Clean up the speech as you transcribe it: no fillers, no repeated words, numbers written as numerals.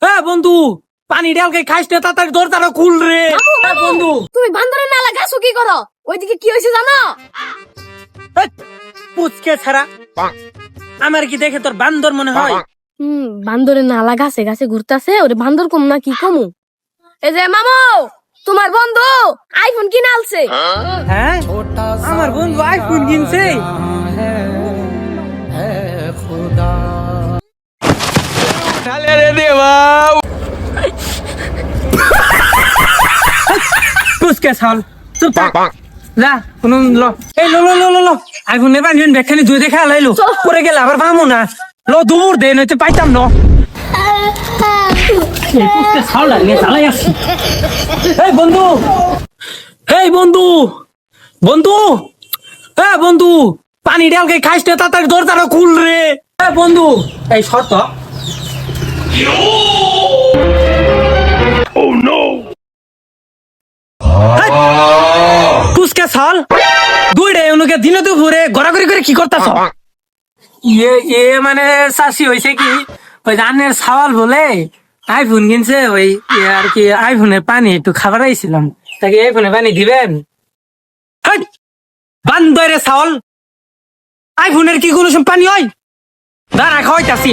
হ্যাঁ বন্ধু, পানি ডালকে খাইস না, তাড়াতাড়ি দরজাটা খুল রে। বন্ধু তুমি বান্দরের নালা গাছো কি করো? ওইদিকে কি হয়েছে জানো? পুচকে ছাড়া আমার কি দেখে তোর বান্দর মনে হয়? বান্দরের নালা গাছে গাছে ঘুরতেছে, ওরে বান্দর কম না কি কমু? এই যে মামু, তোমার বন্ধু আইফোন কিনে আনছে। হ্যাঁ, আমার বন্ধু আইফোন কিনছে। পুচকে ছাল চুপ থাক। যা কোনো ল, এই লো লো লো লো লো আইফোন নেবার নিন ব্যাখ্যানি দুই দেখা লাইলো পরে গেলে আবার পাবো না। লো দূর দে নইতে পাইতাম না। এই পুচকে ছাল লাগিয়ে চালাই আসছি। এই বন্ধু, এই বন্ধু, বন্ধু, হ্যাঁ বন্ধু, পানি ডালকে খাইস না, তাড়াতাড়ি দরজাটা খুল রে। হ্যাঁ বন্ধু, এই শর্ত। পুচকে ছাল দুইটা এনুকে দিনে দুপুরে গড়াগড়ি করে কি করতেছ? ইয়ে মানে চাষি হয়েছে কি, ওই ধানের ছাওয়াল বলে আইফোন কিনছে, ওই আর কি আইফোনের পানি একটু খাবার আইছিলাম, তাকে আইফোনের পানি দিবেন? বান্দরে ছাওয়াল, আইফোনের কি কোনো পানি হয়? দাঁড়া খাওয়াইতাছি।